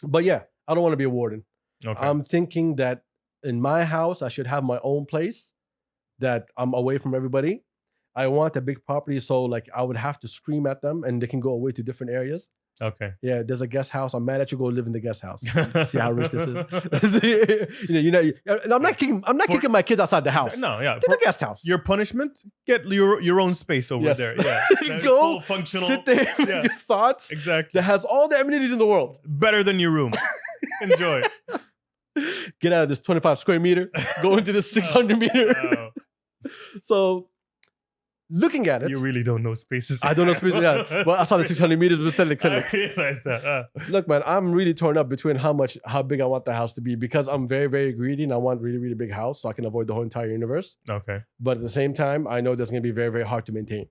But yeah, I don't want to be a warden. Okay. I'm thinking that in my house, I should have my own place that I'm away from everybody. I want a big property, so like I would have to scream at them and they can go away to different areas. Okay. Yeah, there's a guest house. I'm mad at you. Go live in the guest house. See how rich this is. And I'm not kicking my kids outside the house. No, yeah. It's the guest house. Your punishment, get your own space over Yes. there. Yeah. That's Go full functional. sit there with Yeah. your thoughts. Exactly. That has all the amenities in the world. Better than your room. Enjoy. Get out of this 25 square meter. Go into this 600 meter. Wow. So, looking at it, You really don't know spaces. I don't know space. Yeah. Well, I saw the 600 meters, but send it. I realized that. Look, man, I'm really torn up between how big I want the house to be because I'm very, very greedy and I want really, really big house so I can avoid the whole entire universe. Okay. But at the same time, I know that's going to be very, very hard to maintain.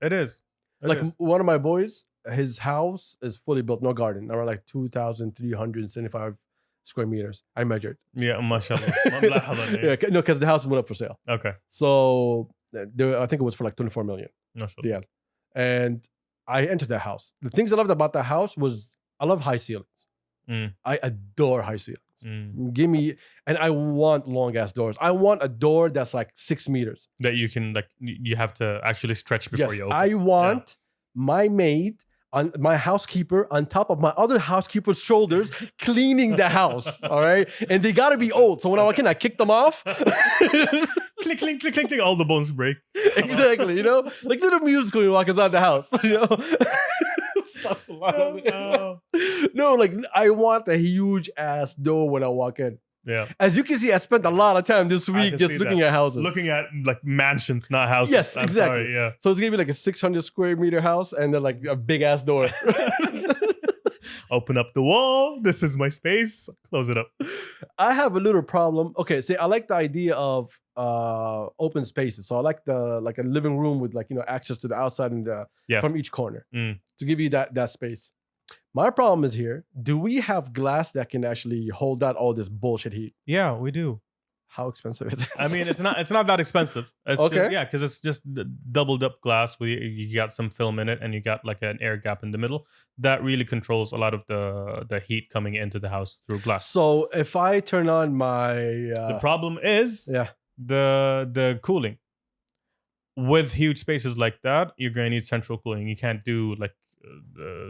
It is. It Like is. one of my boys, his house is fully built, no garden, around like 2,375 square meters. I measured. Yeah, mashallah. ملاحظة. Yeah, no, because the house went up for sale. Okay. So I think it was for like 24 million. Mashallah. Yeah. And I entered that house. The things I loved about that house was I love high ceilings. Mm. I adore high ceilings. Mm. Give me, and I want long ass doors. I want a door that's like 6 meters. That you can, like, you have to actually stretch before Yes, you open. I want my maid. on my housekeeper on top of my other housekeeper's shoulders, cleaning the house. All right, and they gotta be old. So when I walk in, I kick them off. Click, click, click, click, click. All the bones break. Exactly, you know, like little music when you walk inside the house. You know, stuff no, like I want a huge ass door when I walk in. Yeah. As you can see, I spent a lot of time this week can just see looking that. at houses. Looking at like mansions, not houses. Yes, I'm exactly. Sorry, yeah. So it's gonna be like a 600 square meter house and then like a big ass door. Open up the wall. This is my space. Close it up. I have a little problem. Okay, see, I like the idea of open spaces. So I like a living room with like, you know, access to the outside and from each corner to give you that space. My problem is here. Do we have glass that can actually hold out all this bullshit heat? Yeah, we do. How expensive is it? I mean, it's not that expensive. It's Okay. just, yeah, because it's just doubled up glass. You got some film in it, and you got like an air gap in the middle that really controls a lot of the heat coming into the house through glass. So if I turn on my The problem is yeah. the cooling. With huge spaces like that, you're gonna need central cooling. You can't do like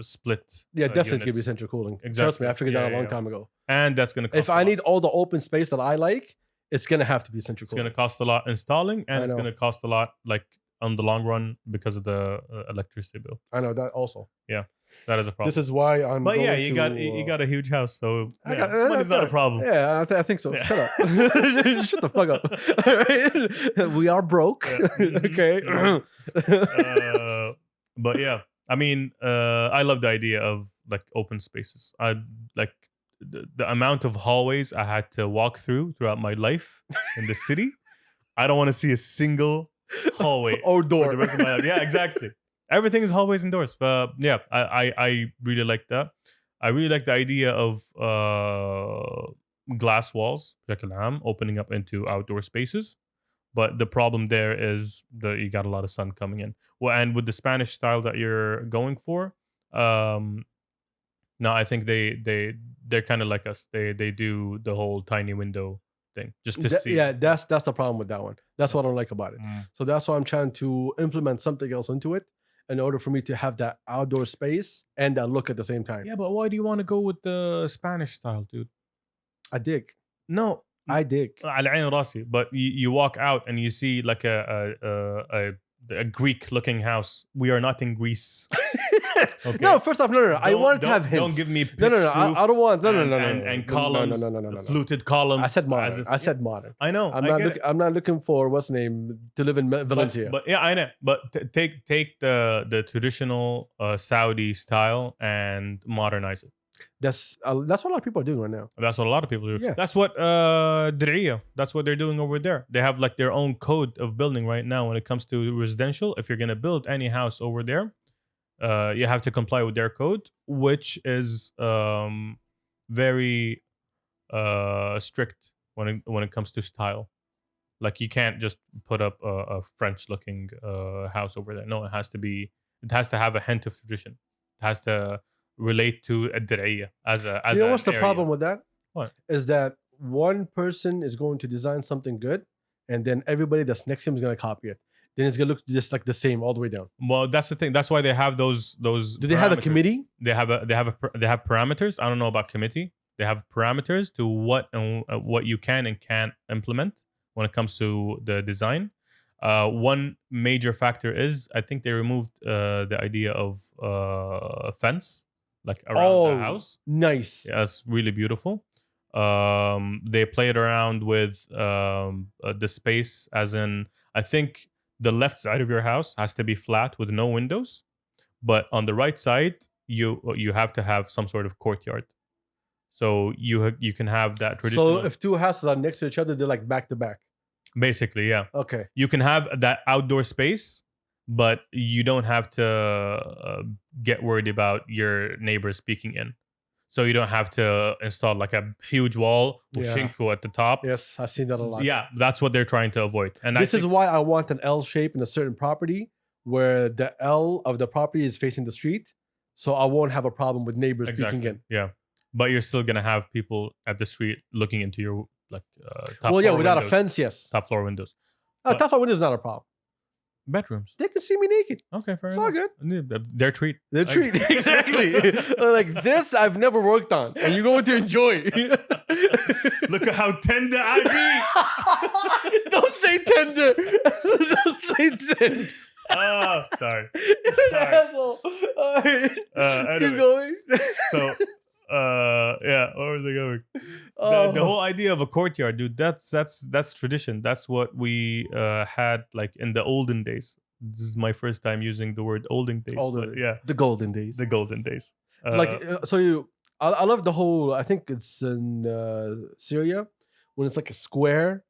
split. Yeah, definitely units. give you central cooling. Exactly. Trust me, I figured that Yeah, a long yeah. time ago. And that's gonna cost If a I lot. need all the open space that I like, it's gonna have to be central It's cooling. going to cost a lot installing, I and it's know. going to cost a lot like on the long run because of the electricity bill. I know that also. That is a problem. This is why I'm. But going yeah, you to, got a huge house, so I yeah, got- money's not a problem. Yeah, I think so. Yeah. Shut up. Shut the fuck up. All right? We are broke. Yeah. Mhm. Okay. But yeah, I mean, I love the idea of like open spaces. I like the amount of hallways I had to walk throughout my life in the city. I don't want to see a single hallway Or for door. the rest of my life. Yeah, exactly. Everything is hallways and doors. Yeah, I really like that. I really like the idea of glass walls, بشكل عام, opening up into outdoor spaces. But the problem there is that you got a lot of sun coming in. Well, and with the Spanish style that you're going for, no, I think they're kind of like us. They do the whole tiny window thing just to see. Yeah, that's the problem with that one. That's what I don't like about it. So that's why I'm trying to implement something else into it in order for me to have that outdoor space and that look at the same time. Yeah, but why do you want to go with the Spanish style, dude? I dig. No, I dig. على عين راسي. But you walk out and you see like a Greek-looking house. We are not in Greece. Okay. No, first off, no. I want to have hints. Don't give me pitch No. I don't want. No. and columns, No. fluted columns. I said as modern. if- I said modern. I know. I'm I not. get it. I'm not looking for what's the name to live in Valencia. But yeah, I know. But take the traditional Saudi style and modernize it. That's what a lot of people are doing right now. That's what a lot of people do. Yeah. That's what Diriyah. That's what they're doing over there. They have like their own code of building right now when it comes to residential. If you're gonna build any house over there, you have to comply with their code, which is very strict when it comes to style. Like you can't just put up a French-looking house over there. No, it has to have a hint of tradition. It has to relate to a Diriyah as a. You know what's the area. problem with that? What? Is that one person is going to design something good, and then everybody that's next to him is going to copy it. Then it's going to look just like the same all the way down. Well, that's the thing. That's why they have those. Do they have a parameters. committee? They have parameters. I don't know about committee. They have parameters to what you can and can't implement when it comes to the design. One major factor is I think they removed the idea of a fence like around the house. Nice. Yeah, that's really beautiful. They played around with the space, as in I think the left side of your house has to be flat with no windows, but on the right side you have to have some sort of courtyard. So you can have that traditional. So if two houses are next to each other, they're like back to back. Basically, yeah. Okay. You can have that outdoor space, but you don't have to get worried about your neighbors peeking in. So you don't have to install like a huge wall with Yeah. shinku at the top. Yes, I've seen that a lot. Yeah, that's what they're trying to avoid. And This is why I want an L shape in a certain property where the L of the property is facing the street. So I won't have a problem with neighbors peeking in. Yeah, but you're still gonna have people at the street looking into your like top Well, yeah, floor without windows, a fence, yes. top floor windows. But- Top floor window is not a problem. Bedrooms. They can see me naked. Okay, fair It's all enough. good. Their treat. The treat. Exactly. Like this, I've never worked on, and you're going to enjoy. Look at how tender I Don't say tender. Don't say tender. be. Oh, sorry. You're an Sorry. asshole. All right. Anyway. Keep going. So, yeah, where was I going? Oh. The whole idea of a courtyard, dude. That's tradition. That's what we had like in the olden days. This is my first time using the word olden days. Olden- but yeah, the golden days. the golden days. I love the whole. I think it's in Syria when it's like a square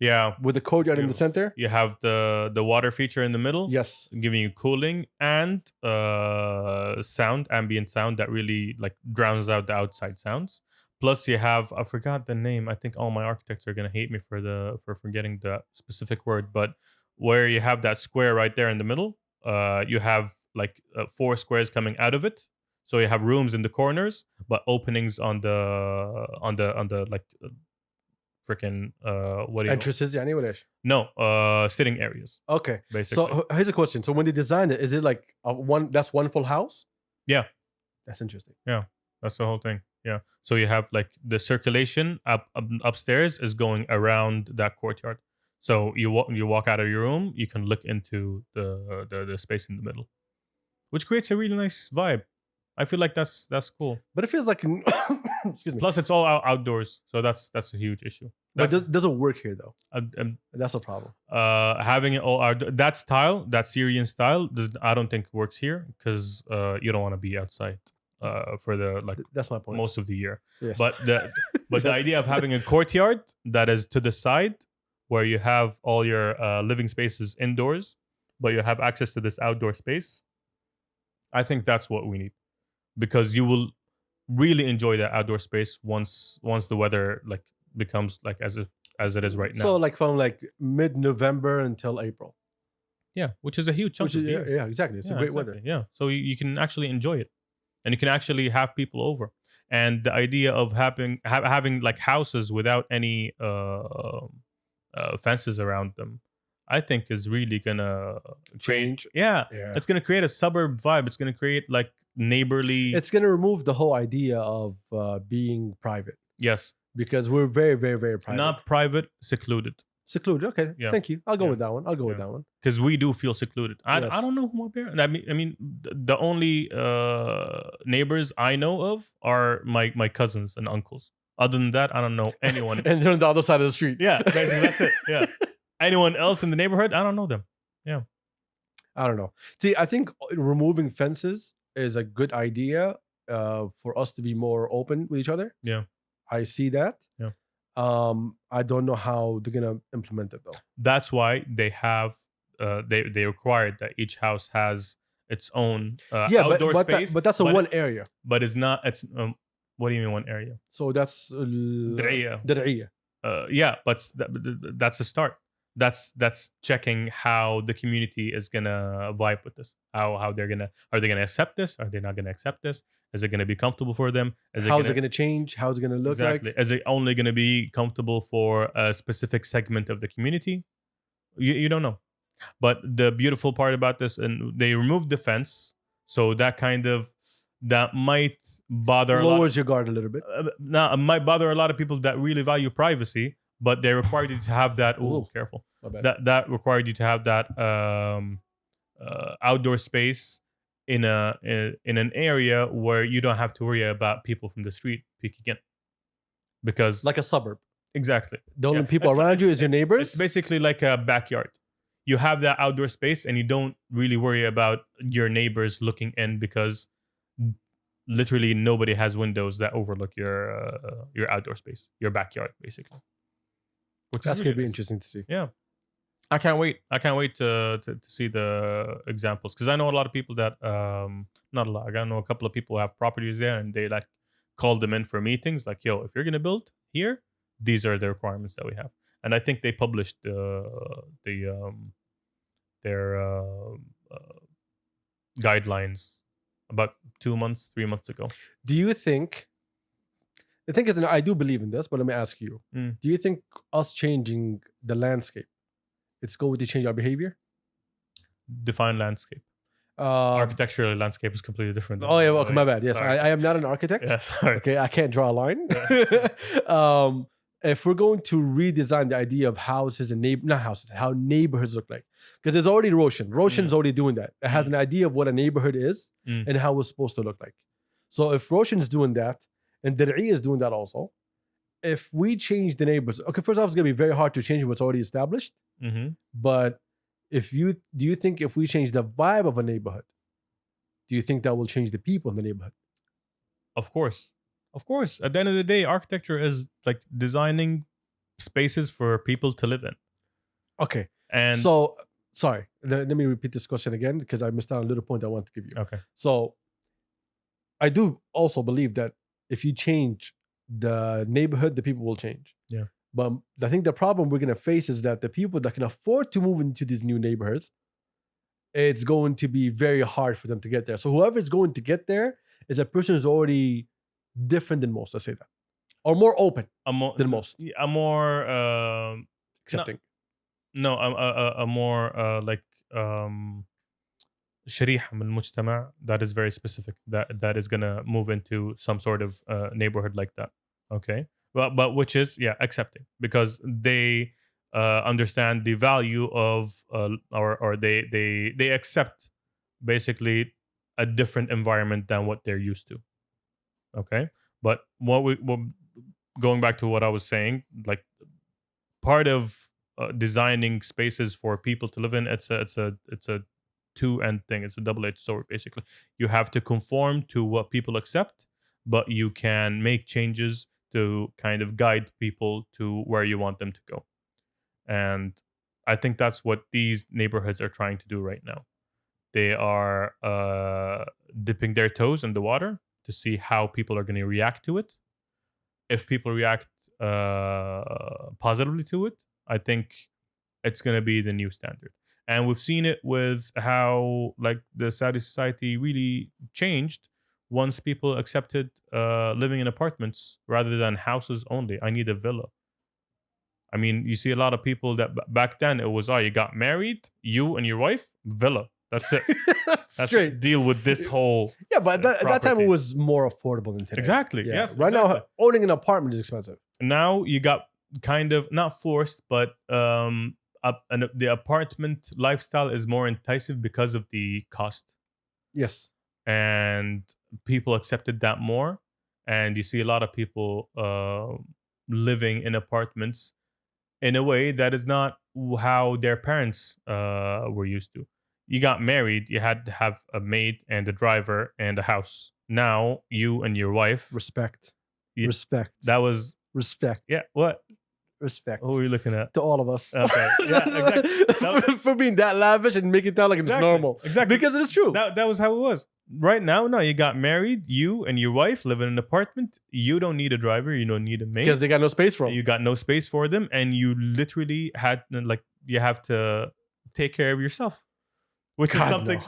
yeah, with a courtyard in the center. you have the water feature in the middle. Yes. Giving you cooling and ambient sound that really like drowns out the outside sounds. Plus, you have I forgot the name. I think all my architects are gonna hate me for forgetting the specific word, but where you have that square right there in the middle, you have like 4 squares coming out of it. So you have rooms in the corners, but openings on the like freaking what do you Entrances, يعني ولا إيش؟ no sitting areas Okay. basically. So here's a question. So when they designed it, is it like that's one full house? Yeah. That's interesting. That's the whole thing. Yeah. So you have like the circulation upstairs is going around that courtyard. So you walk out of your room, you can look into the space in the middle, which creates a really nice vibe. I feel like that's cool. But it feels like excuse me. Plus, it's all outdoors, so that's a huge issue. But it doesn't work here though. That's a problem. Having it all outdoor, that style, that Syrian style, I don't think works here because you don't want to be outside for the like That's my point. most of the year. Yes. But the idea of having a courtyard that is to the side where you have all your living spaces indoors, but you have access to this outdoor space, I think that's what we need. Because you will really enjoy that outdoor space once the weather like becomes like as it is right now. So like from like mid-November until April. Yeah, which is a huge chunk Which of is, the year. yeah, exactly. It's a great weather. Yeah, so you can actually enjoy it, and you can actually have people over. And the idea of having like houses without any fences around them, I think is really gonna Change. Yeah, Yeah. it's gonna create a suburb vibe. It's gonna create like neighborly. It's gonna remove the whole idea of being private Yes, because we're very, very, very private. not private, secluded. Secluded. Okay. Yeah. Thank you. I'll go Yeah. with that one. I'll go with Yeah. that one. Because we do feel secluded. Yes. I don't know who my parents. I mean, the only neighbors I know of are my cousins and uncles. Other than that, I don't know anyone. And they're on the other side of the street. Yeah, basically that's it. Yeah, anyone else in the neighborhood, I don't know them. I don't know. See, I think removing fences is a good idea for us to be more open with each other. Yeah. I see that. Yeah. I don't know how they're gonna implement it though. That's why they have they required that each house has its own outdoor space. but that's a one area. But it's not. It's what do you mean one area? So that's درعية. درعية. Yeah, but that's a start. That's checking how the community is gonna vibe with this. How are they gonna accept this? Are they not gonna accept this? Is it gonna be comfortable for them? How's it gonna change? How's it gonna look exactly? like? Is it only gonna be comfortable for a specific segment of the community? You don't know. But the beautiful part about this, and they removed the fence, so that might bother Lowers your guard a little bit. now it might bother a lot of people that really value privacy, but they required you to have that. Ooh. Oh, careful! My bad. That required you to have that outdoor space in an area where you don't have to worry about people from the street peeking in, because Like a suburb. exactly The only Yeah. people around you is your neighbors. it's basically like a backyard. You have that outdoor space, and you don't really worry about your neighbors looking in because literally nobody has windows that overlook your outdoor space, your backyard, basically. Which That's is gonna really be nice. interesting to see. Yeah, I can't wait. I can't wait to see the examples, because I know a lot of people that not a lot. I know a couple of people who have properties there, and they like call them in for meetings. Like, yo, if you're gonna build here, these are the requirements that we have. And I think they published their guidelines about 2 months, 3 months ago. Do you think? The thing is, and I do believe in this, but let me ask you: Mm. Do you think us changing the landscape, it's going to change our behavior? define landscape. Architectural landscape is completely different. Oh yeah, well, my bad. Yes, Sorry. I am not an architect. Yeah, sorry. Okay, I can't draw a line. If we're going to redesign the idea of houses and not houses, how neighborhoods look like, because there's already Roshan. Roshan's already doing that. It has an idea of what a neighborhood is and how it's supposed to look like. So if Roshan's doing that and Dir'i is doing that also, if we change the neighborhoods, okay, first off, it's gonna be very hard to change what's already established. But do you think if we change the vibe of a neighborhood, do you think that will change the people in the neighborhood? Of course. At the end of the day, architecture is like designing spaces for people to live in. Okay. And so, sorry, let me repeat this question again because I missed out on a little point I want to give you. Okay. So, I do also believe that if you change the neighborhood, the people will change. Yeah. But I think the problem we're going to face is that the people that can afford to move into these new neighborhoods, it's going to be very hard for them to get there. So whoever is going to get there is a person who's already different than most, let's say that. Or more open than most. A more Accepting. a more like شريحة من المجتمع that is very specific, that is gonna move into some sort of neighborhood like that. Okay. But which is accepting, because they understand the value of or they accept basically a different environment than what they're used to. Okay. But going back to what I was saying, like part of designing spaces for people to live in, it's a two-end thing. It's a double-edged sword. Basically, you have to conform to what people accept, but you can make changes to kind of guide people to where you want them to go. And I think that's what these neighborhoods are trying to do right now. They are dipping their toes in the water to see how people are going to react to it. If people react positively to it, I think it's going to be the new standard. And we've seen it with how like the Saudi society really changed once people accepted living in apartments rather than houses only. I need a villa. I mean, you see a lot of people that back then it was, you got married, you and your wife, villa. That's it. That's straight. Deal with this whole But at that time it was more affordable than today. Exactly. Yeah. Yes. Right exactly. now, owning an apartment is expensive. Now you got kind of not forced, but the apartment lifestyle is more enticing because of the cost. Yes. And people accepted that more. And you see a lot of people living in apartments in a way that is not how their parents were used to. You got married, you had to have a maid and a driver and a house. Now you and your wife. Respect. Yeah, Respect. that was respect. Yeah. What? Respect. Who are you looking at? To all of us. Okay. Yeah, exactly. for being that lavish and making it sound like it's normal. Exactly. Because it is true. That was how it was. Right now, no, you got married, you and your wife live in an apartment. You don't need a driver. You don't need a maid. Because they got no space for them. You got no space for them. And you literally you have to take care of yourself. Which is something,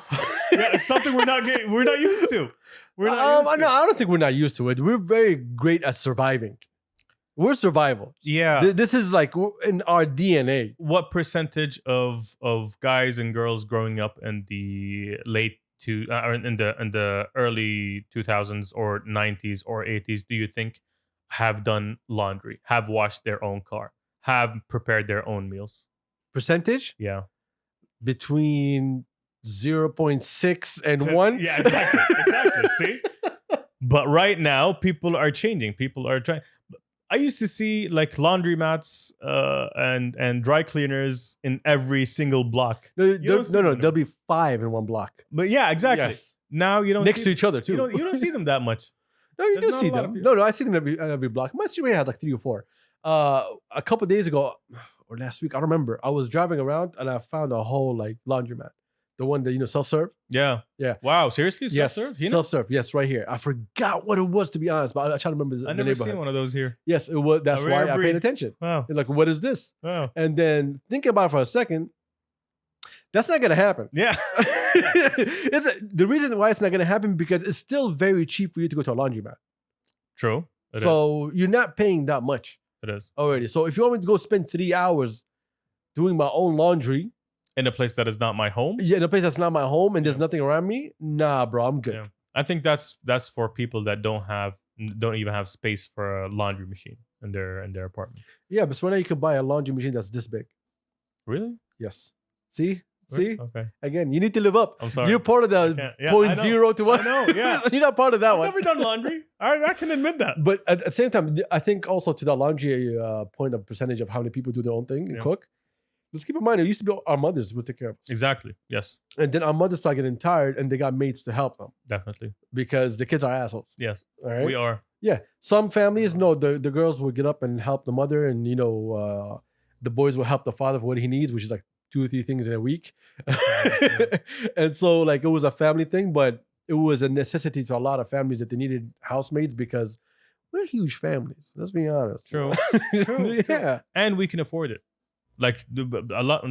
something we're not used to. We're not used to. No, I don't think we're not used to it. We're very great at surviving. We're survival. Yeah. This is like in our DNA. What percentage of guys and girls growing up in the in the early 2000s or 90s or 80s do you think have done laundry, have washed their own car, have prepared their own meals? Percentage? Yeah. Between 0.6 and 1? Yeah, exactly. See? But right now, people are changing. People are trying. I used to see like laundromats and dry cleaners in every single block. No, there'll be 5 in one block. But yeah, exactly. Yes. Now you don't next to each other too. You don't see them that much. No, you do see them. No, I see them every block. My street has like 3 or 4. A couple days ago or last week, I don't remember. I was driving around and I found a whole like laundromat. The one that self-serve. Yeah. Wow. Seriously, self-serve? Yes, self-serve. Yes, right here. I forgot what it was, to be honest, but I try to remember. I never seen one of those here. Yes, it was. That's why I paid attention. Wow. It's like, what is this? Wow. And then thinking about it for a second, that's not gonna happen. Yeah. The reason why it's not gonna happen because it's still very cheap for you to go to a laundromat. True. So you're not paying that much. It is already. So if you want me to go spend 3 hours doing my own laundry, in a place that is not my home. Yeah, in a place that's not my home and there's nothing around me. Nah, bro, I'm good. Yeah. I think that's for people that don't even have space for a laundry machine in their apartment. Yeah, but so now you can buy a laundry machine that's this big. Really? Yes. See? Okay. Again, you need to live up. I'm sorry. You're part of I the can't- yeah, point I know. zero to one. I know, yeah. You're not part of that I've one. never done laundry. I can admit that. But at the same time, I think also to the laundry point of percentage of how many people do their own thing and Yeah. cook. Let's keep in mind, it used to be our mothers would take care of us. Exactly. Yes. And then our mothers started getting tired and they got maids to help them Definitely. because the kids are assholes. Yes. All right. We are. Yeah. Some families, no, the girls would get up and help the mother, and the boys will help the father for what he needs, which is like 2 or 3 things in a week. And so like it was a family thing, but it was a necessity to a lot of families that they needed housemaids because we're huge families. Let's be honest. True. True. Yeah. And we can afford it. Like a lot.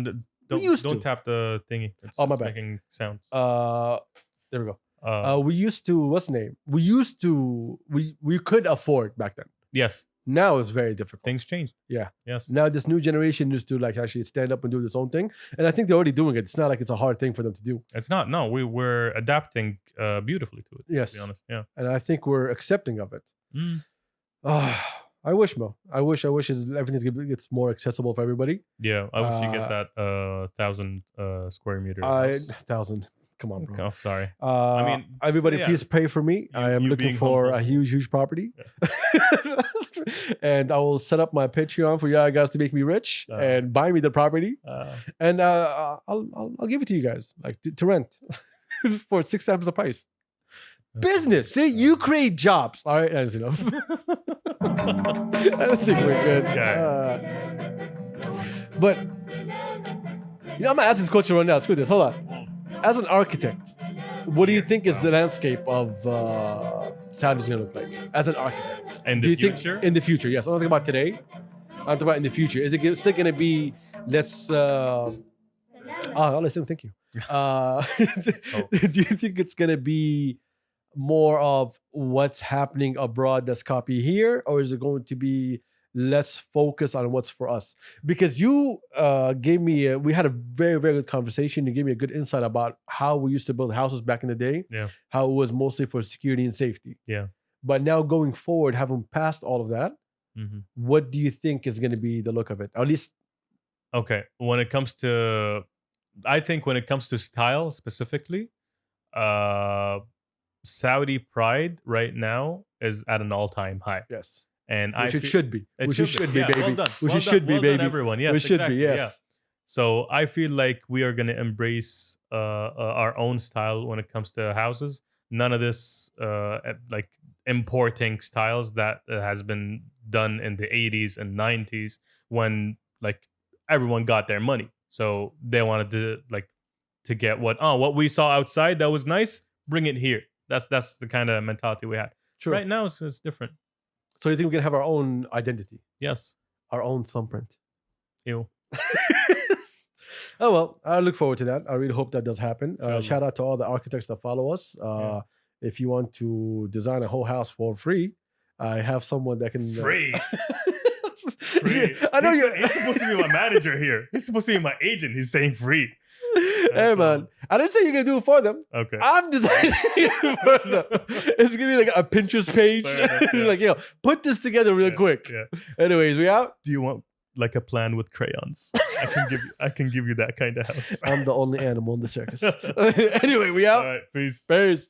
used Don't to. tap the thingy. Oh, my it's bad. making sounds. There we go. Uh, We used to, what's the name? We could afford back then. yes. Now it's very difficult. Things changed. Yeah. Yes. Now this new generation is to like actually stand up and do its own thing. And I think they're already doing it. It's not like it's a hard thing for them to do. It's not. No, we're adapting beautifully to it. Yes. To be honest. Yeah. And I think we're accepting of it. Mm. I wish, Mo. I wish everything gets more accessible for everybody. Yeah. I wish you get that 1,000 square meter. I house. 1,000. Come on, bro. Oh, sorry. I mean, everybody, yeah. please pray for me. I am you looking being for humble. a huge property, and I will set up my Patreon for y'all guys to make me rich and buy me the property, and I'll give it to you guys like to rent for 6 times the price. Business. See, you create jobs. All right, that's enough. I think we're good. But I'm gonna ask this question right now. Screw this. Hold on. As an architect, what do you think is the landscape of Saudi's gonna look like? As an architect, In do the you future? think in the future? Yes, I'm not talking about today. I'm talking about in the future. Is it still gonna be? I'll listen. Thank you. Do you think it's gonna be more of what's happening abroad that's copy here, or is it going to be let's focus on what's for us? Because you gave me we had a very, very good conversation. You gave me a good insight about how we used to build houses back in the day. Yeah. How it was mostly for security and safety. Yeah. But now going forward, having passed all of that, Mhm. what do you think is going to be the look of it? Or at least, Okay. I think when it comes to style specifically, Saudi pride right now is at an all-time high. yes. And Which it should be. It Which it should be, Yeah, baby. Well done. Which well it should done. be, Well baby. done, everyone. Yes, Which should be, exactly, yes. yeah. So I feel like we are going to embrace our own style when it comes to houses. None of this like importing styles that has been done in the 80s and 90s when like everyone got their money. So they wanted to get what we saw outside that was nice, bring it here. That's the kind of mentality we had. Sure. Right now it's different. So you think we can have our own identity, Yes. our own thumbprint? Ew. Oh well, I look forward to that. I really hope that does happen. Inshallah. Shout out to all the architects that follow us. Yeah. If you want to design a whole house for free, I have someone that can Free. Free. I know you're. He's supposed to be my manager here. He's supposed to be my agent. He's saying free. Hey man, I didn't say you're gonna do it for them. Okay. I'm designing it for them. It's gonna be like a Pinterest page. Fair enough, yeah. Like, put this together real quick. Yeah. Anyways, we out. Do you want like a plan with crayons? I can give you that kind of house. I'm the only animal in the circus. Anyway, we out. All right. Peace. Peace.